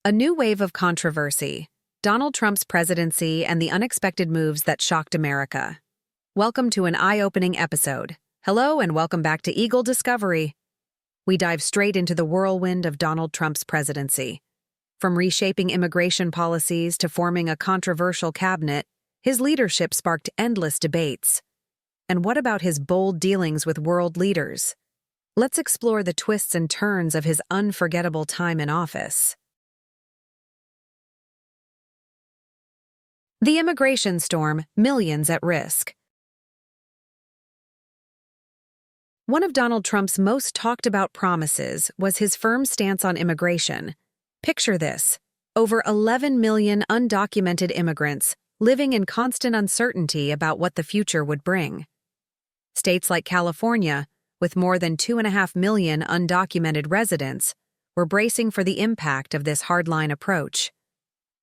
A new wave of controversy, Donald Trump's presidency and the unexpected moves that shocked America. Welcome to an eye-opening episode. Hello and welcome back to Eagle Discovery. We dive straight into the whirlwind of Donald Trump's presidency. From reshaping immigration policies to forming a controversial cabinet, his leadership sparked endless debates. And what about his bold dealings with world leaders? Let's explore the twists and turns of his unforgettable time in office. The immigration storm, millions at risk. One of Donald Trump's most talked-about promises was his firm stance on immigration. Picture this: over 11 million undocumented immigrants living in constant uncertainty about what the future would bring. States like California, with more than 2.5 million undocumented residents, were bracing for the impact of this hardline approach.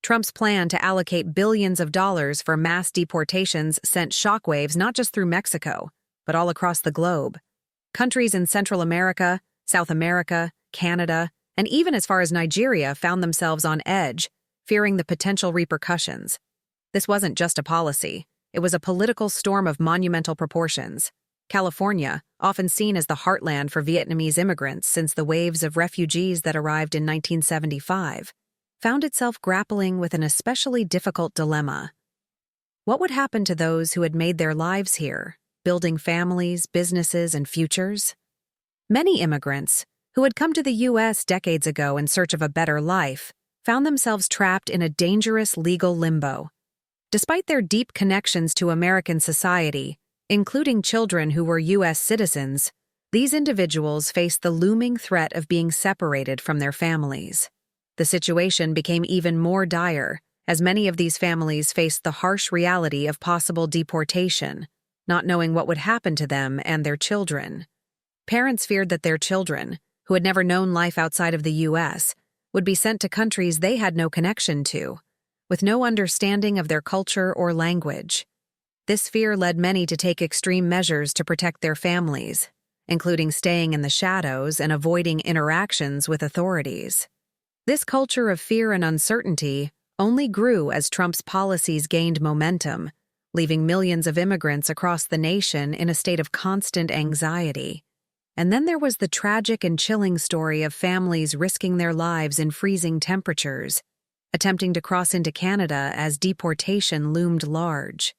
Trump's plan to allocate billions of dollars for mass deportations sent shockwaves not just through Mexico, but all across the globe. Countries in Central America, South America, Canada, and even as far as Nigeria found themselves on edge, fearing the potential repercussions. This wasn't just a policy. It was a political storm of monumental proportions. California, often seen as the heartland for Vietnamese immigrants since the waves of refugees that arrived in 1975, found itself grappling with an especially difficult dilemma. What would happen to those who had made their lives here, building families, businesses, and futures? Many immigrants, who had come to the U.S. decades ago in search of a better life, found themselves trapped in a dangerous legal limbo. Despite their deep connections to American society, including children who were U.S. citizens, these individuals faced the looming threat of being separated from their families. The situation became even more dire, as many of these families faced the harsh reality of possible deportation, not knowing what would happen to them and their children. Parents feared that their children, who had never known life outside of the U.S., would be sent to countries they had no connection to, with no understanding of their culture or language. This fear led many to take extreme measures to protect their families, including staying in the shadows and avoiding interactions with authorities. This culture of fear and uncertainty only grew as Trump's policies gained momentum, leaving millions of immigrants across the nation in a state of constant anxiety. And then there was the tragic and chilling story of families risking their lives in freezing temperatures, attempting to cross into Canada as deportation loomed large.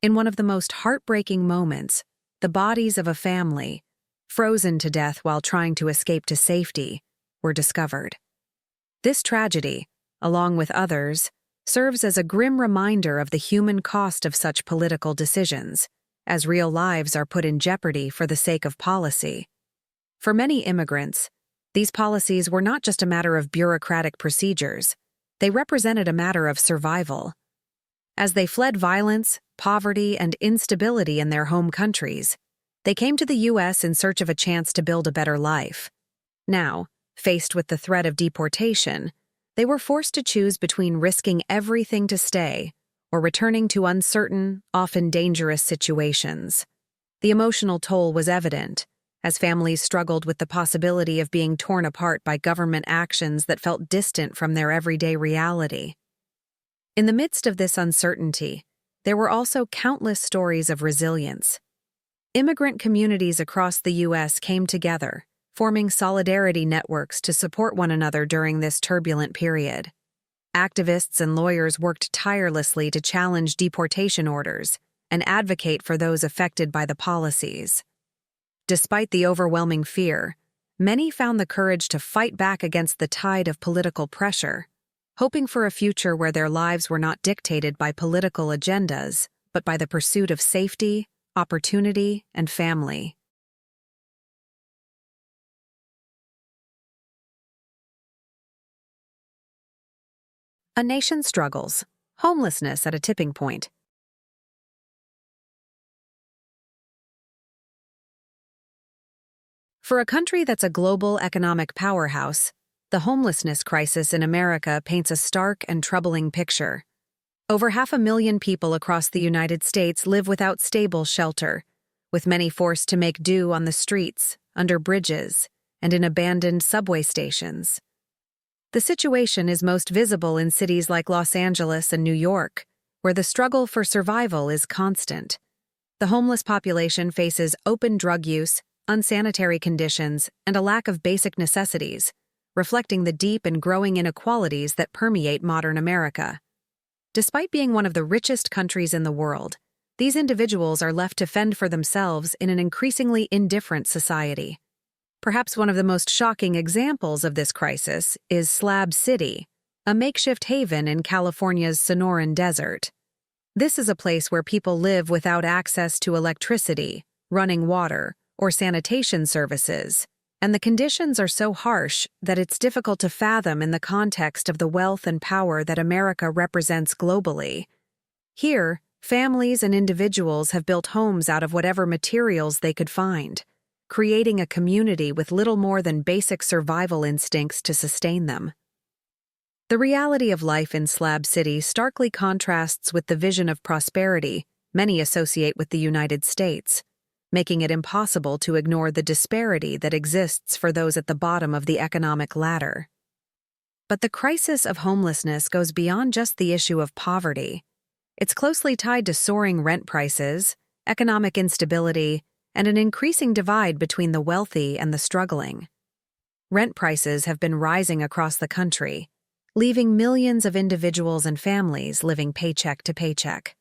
In one of the most heartbreaking moments, the bodies of a family, frozen to death while trying to escape to safety, were discovered. This tragedy, along with others, serves as a grim reminder of the human cost of such political decisions, as real lives are put in jeopardy for the sake of policy. For many immigrants, these policies were not just a matter of bureaucratic procedures, they represented a matter of survival. As they fled violence, poverty, and instability in their home countries, they came to the U.S. in search of a chance to build a better life. Now, faced with the threat of deportation, they were forced to choose between risking everything to stay or returning to uncertain, often dangerous situations. The emotional toll was evident, as families struggled with the possibility of being torn apart by government actions that felt distant from their everyday reality. In the midst of this uncertainty, there were also countless stories of resilience. Immigrant communities across the U.S. came together, forming solidarity networks to support one another during this turbulent period. Activists and lawyers worked tirelessly to challenge deportation orders and advocate for those affected by the policies. Despite the overwhelming fear, many found the courage to fight back against the tide of political pressure, hoping for a future where their lives were not dictated by political agendas, but by the pursuit of safety, opportunity, and family. A nation struggles. Homelessness at a tipping point. For a country that's a global economic powerhouse, the homelessness crisis in America paints a stark and troubling picture. Over 500,000 people across the United States live without stable shelter, with many forced to make do on the streets, under bridges, and in abandoned subway stations. The situation is most visible in cities like Los Angeles and New York, where the struggle for survival is constant. The homeless population faces open drug use, unsanitary conditions, and a lack of basic necessities, reflecting the deep and growing inequalities that permeate modern America. Despite being one of the richest countries in the world, these individuals are left to fend for themselves in an increasingly indifferent society. Perhaps one of the most shocking examples of this crisis is Slab City, a makeshift haven in California's Sonoran Desert. This is a place where people live without access to electricity, running water, or sanitation services, and the conditions are so harsh that it's difficult to fathom in the context of the wealth and power that America represents globally. Here, families and individuals have built homes out of whatever materials they could find, creating a community with little more than basic survival instincts to sustain them. The reality of life in Slab City starkly contrasts with the vision of prosperity many associate with the United States, making it impossible to ignore the disparity that exists for those at the bottom of the economic ladder. But the crisis of homelessness goes beyond just the issue of poverty. It's closely tied to soaring rent prices, economic instability, and an increasing divide between the wealthy and the struggling. Rent prices have been rising across the country, leaving millions of individuals and families living paycheck to paycheck.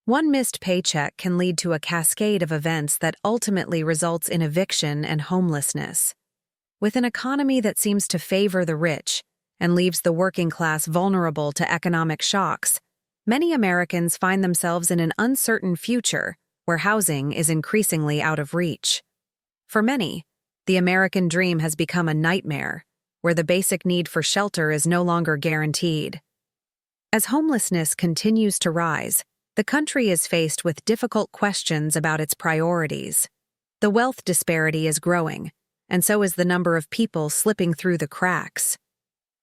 One missed paycheck can lead to a cascade of events that ultimately results in eviction and homelessness. With an economy that seems to favor the rich and leaves the working class vulnerable to economic shocks, many Americans find themselves in an uncertain future where housing is increasingly out of reach. For many, the American dream has become a nightmare, where the basic need for shelter is no longer guaranteed. As homelessness continues to rise, the country is faced with difficult questions about its priorities. The wealth disparity is growing, and so is the number of people slipping through the cracks.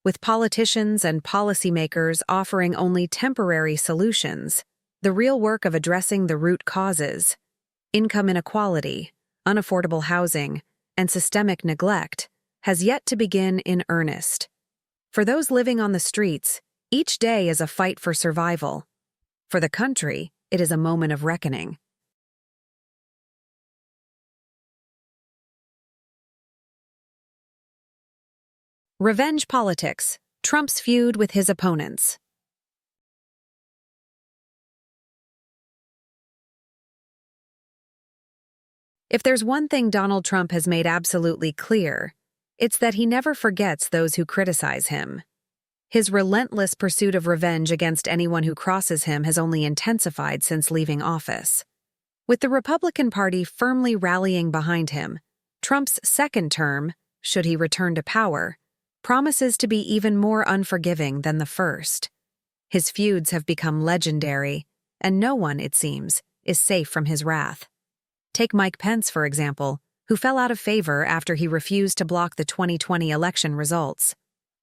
With politicians and policymakers offering only temporary solutions, the real work of addressing the root causes, income inequality, unaffordable housing, and systemic neglect, has yet to begin in earnest. For those living on the streets, each day is a fight for survival. For the country, it is a moment of reckoning. Revenge politics, Trump's feud with his opponents. If there's one thing Donald Trump has made absolutely clear, it's that he never forgets those who criticize him. His relentless pursuit of revenge against anyone who crosses him has only intensified since leaving office. With the Republican Party firmly rallying behind him, Trump's second term, should he return to power, promises to be even more unforgiving than the first. His feuds have become legendary, and no one, it seems, is safe from his wrath. Take Mike Pence, for example, who fell out of favor after he refused to block the 2020 election results.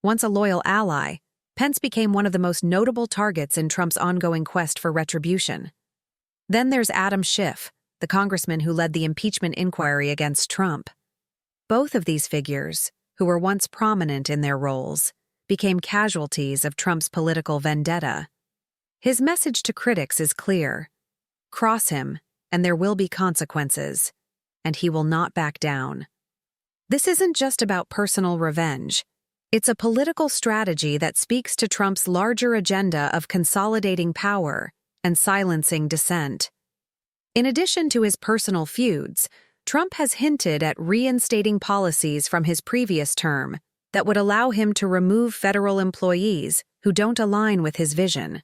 Once a loyal ally, Pence became one of the most notable targets in Trump's ongoing quest for retribution. Then there's Adam Schiff, the congressman who led the impeachment inquiry against Trump. Both of these figures, who were once prominent in their roles, became casualties of Trump's political vendetta. His message to critics is clear: cross him, and there will be consequences, and he will not back down. This isn't just about personal revenge. It's a political strategy that speaks to Trump's larger agenda of consolidating power and silencing dissent. In addition to his personal feuds, Trump has hinted at reinstating policies from his previous term that would allow him to remove federal employees who don't align with his vision.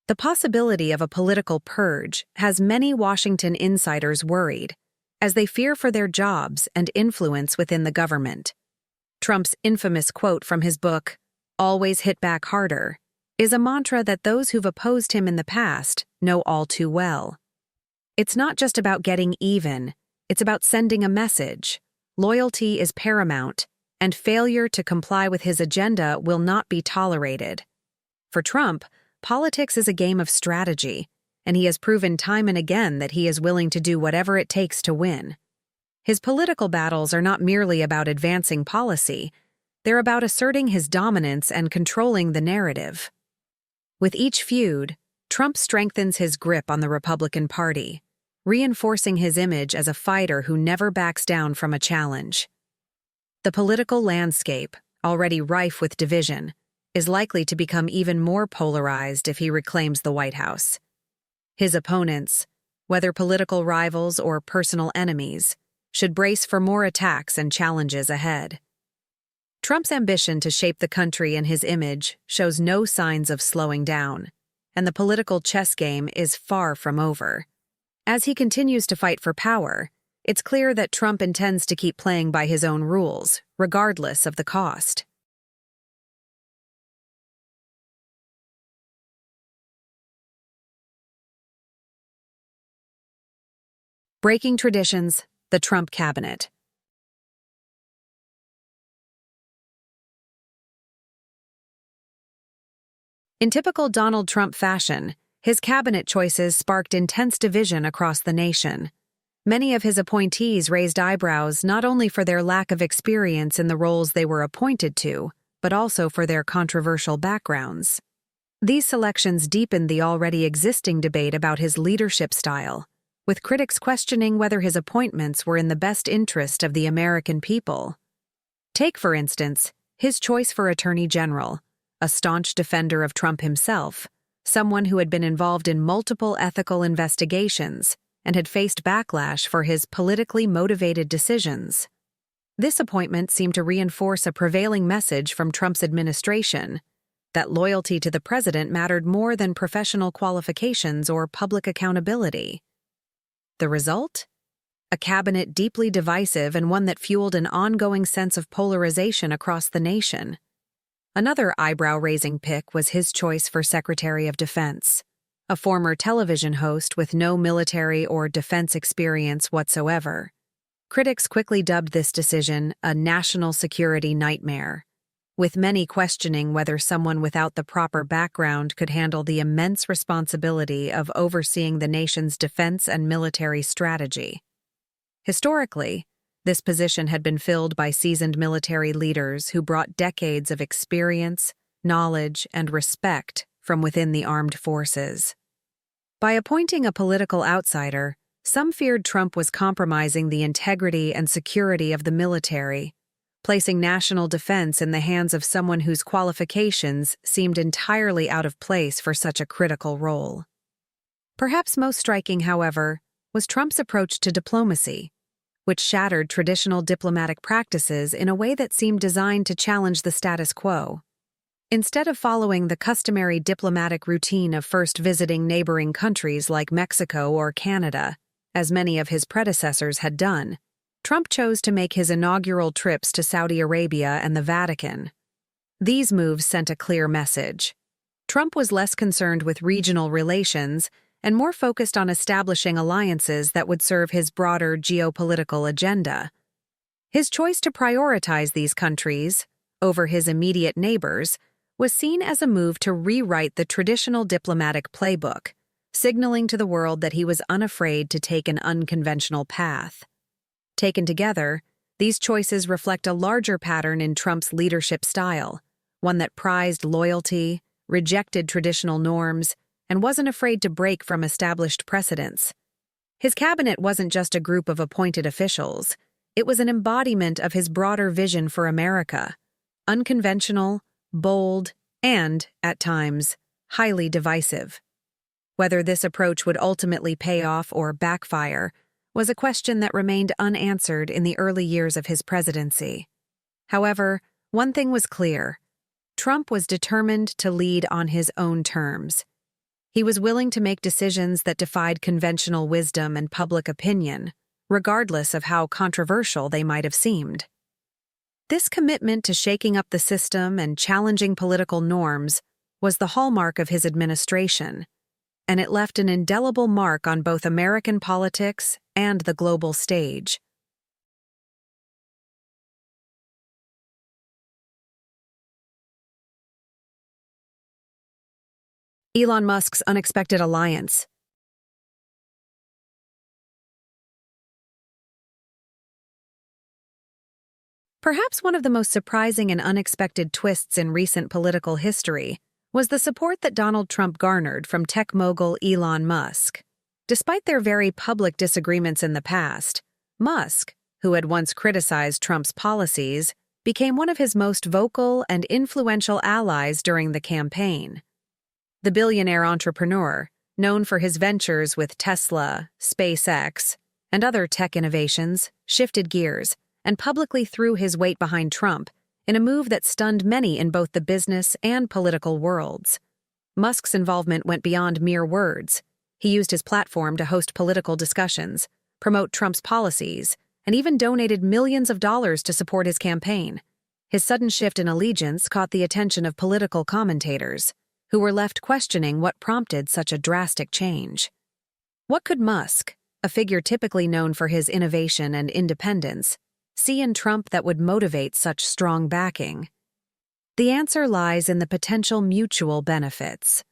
The possibility of a political purge has many Washington insiders worried, as they fear for their jobs and influence within the government. Trump's infamous quote from his book, "Always hit back harder," is a mantra that those who've opposed him in the past know all too well. It's not just about getting even, it's about sending a message. Loyalty is paramount, and failure to comply with his agenda will not be tolerated. For Trump, politics is a game of strategy, and he has proven time and again that he is willing to do whatever it takes to win. His political battles are not merely about advancing policy, They're about asserting his dominance and controlling the narrative. With each feud, Trump strengthens his grip on the Republican Party, reinforcing his image as a fighter who never backs down from a challenge. The political landscape, already rife with division, is likely to become even more polarized if he reclaims the White House. His opponents, whether political rivals or personal enemies, should brace for more attacks and challenges ahead. Trump's ambition to shape the country and his image shows no signs of slowing down, and the political chess game is far from over. As he continues to fight for power, it's clear that Trump intends to keep playing by his own rules, regardless of the cost. Breaking traditions, the Trump cabinet. In typical Donald Trump fashion, his cabinet choices sparked intense division across the nation. Many of his appointees raised eyebrows not only for their lack of experience in the roles they were appointed to, but also for their controversial backgrounds. These selections deepened the already existing debate about his leadership style, with critics questioning whether his appointments were in the best interest of the American people. Take, for instance, his choice for Attorney General, a staunch defender of Trump himself, someone who had been involved in multiple ethical investigations and had faced backlash for his politically motivated decisions. This appointment seemed to reinforce a prevailing message from Trump's administration that loyalty to the president mattered more than professional qualifications or public accountability. The result? A cabinet deeply divisive and one that fueled an ongoing sense of polarization across the nation. Another eyebrow-raising pick was his choice for Secretary of Defense, a former television host with no military or defense experience whatsoever. Critics quickly dubbed this decision a national security nightmare, with many questioning whether someone without the proper background could handle the immense responsibility of overseeing the nation's defense and military strategy. Historically, this position had been filled by seasoned military leaders who brought decades of experience, knowledge, and respect from within the armed forces. By appointing a political outsider, some feared Trump was compromising the integrity and security of the military, placing national defense in the hands of someone whose qualifications seemed entirely out of place for such a critical role. Perhaps most striking, however, was Trump's approach to diplomacy, which shattered traditional diplomatic practices in a way that seemed designed to challenge the status quo. Instead of following the customary diplomatic routine of first visiting neighboring countries like Mexico or Canada, as many of his predecessors had done, Trump chose to make his inaugural trips to Saudi Arabia and the Vatican. These moves sent a clear message. Trump was less concerned with regional relations and more focused on establishing alliances that would serve his broader geopolitical agenda. His choice to prioritize these countries over his immediate neighbors was seen as a move to rewrite the traditional diplomatic playbook, signaling to the world that he was unafraid to take an unconventional path. Taken together, these choices reflect a larger pattern in Trump's leadership style, one that prized loyalty, rejected traditional norms, and wasn't afraid to break from established precedents. His cabinet wasn't just a group of appointed officials. It was an embodiment of his broader vision for America, unconventional, bold, and, at times, highly divisive. Whether this approach would ultimately pay off or backfire was a question that remained unanswered in the early years of his presidency. However, one thing was clear: Trump was determined to lead on his own terms. He was willing to make decisions that defied conventional wisdom and public opinion, regardless of how controversial they might have seemed. This commitment to shaking up the system and challenging political norms was the hallmark of his administration, and it left an indelible mark on both American politics and the global stage. Elon Musk's unexpected alliance. Perhaps one of the most surprising and unexpected twists in recent political history was the support that Donald Trump garnered from tech mogul Elon Musk. Despite their very public disagreements in the past, Musk, who had once criticized Trump's policies, became one of his most vocal and influential allies during the campaign. The billionaire entrepreneur, known for his ventures with Tesla, SpaceX, and other tech innovations, shifted gears and publicly threw his weight behind Trump in a move that stunned many in both the business and political worlds. Musk's involvement went beyond mere words. He used his platform to host political discussions, promote Trump's policies, and even donated millions of dollars to support his campaign. His sudden shift in allegiance caught the attention of political commentators, who were left questioning what prompted such a drastic change. What could Musk, a figure typically known for his innovation and independence, see in Trump that would motivate such strong backing? The answer lies in the potential mutual benefits.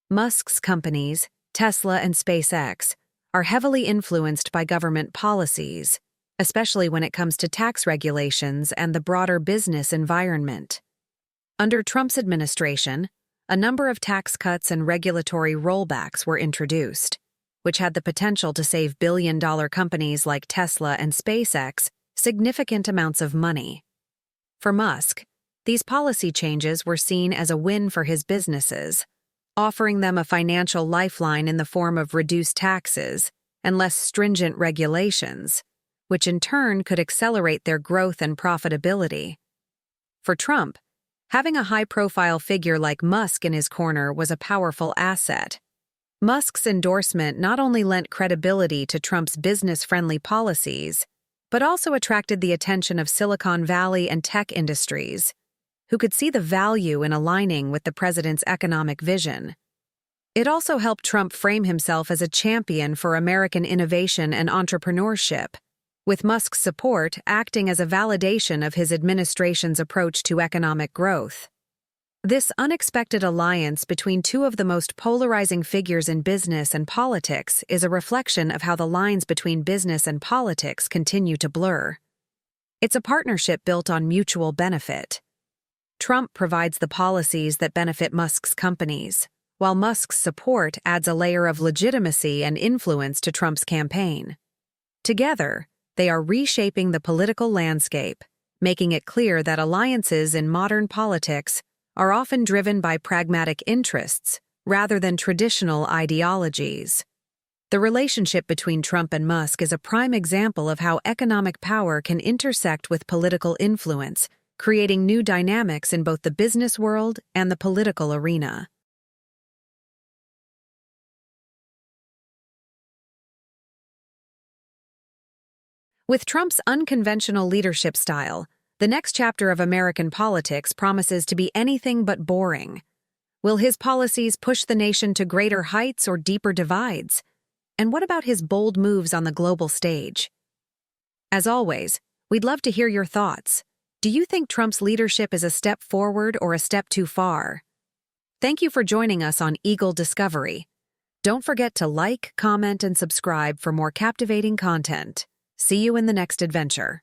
Musk's companies, Tesla and SpaceX, are heavily influenced by government policies, especially when it comes to tax regulations and the broader business environment. Under Trump's administration, a number of tax cuts and regulatory rollbacks were introduced, which had the potential to save billion-dollar companies like Tesla and SpaceX significant amounts of money. For Musk, these policy changes were seen as a win for his businesses, offering them a financial lifeline in the form of reduced taxes and less stringent regulations, which in turn could accelerate their growth and profitability. For Trump, having a high-profile figure like Musk in his corner was a powerful asset. Musk's endorsement not only lent credibility to Trump's business-friendly policies, but also attracted the attention of Silicon Valley and tech industries, who could see the value in aligning with the president's economic vision. It also helped Trump frame himself as a champion for American innovation and entrepreneurship, with Musk's support acting as a validation of his administration's approach to economic growth. This unexpected alliance between two of the most polarizing figures in business and politics is a reflection of how the lines between business and politics continue to blur. It's a partnership built on mutual benefit. Trump provides the policies that benefit Musk's companies, while Musk's support adds a layer of legitimacy and influence to Trump's campaign. Together, they are reshaping the political landscape, making it clear that alliances in modern politics are often driven by pragmatic interests rather than traditional ideologies. The relationship between Trump and Musk is a prime example of how economic power can intersect with political influence, creating new dynamics in both the business world and the political arena. With Trump's unconventional leadership style, the next chapter of American politics promises to be anything but boring. Will his policies push the nation to greater heights or deeper divides? And what about his bold moves on the global stage? As always, we'd love to hear your thoughts. Do you think Trump's leadership is a step forward or a step too far? Thank you for joining us on Eagle Discovery. Don't forget to like, comment, and subscribe for more captivating content. See you in the next adventure.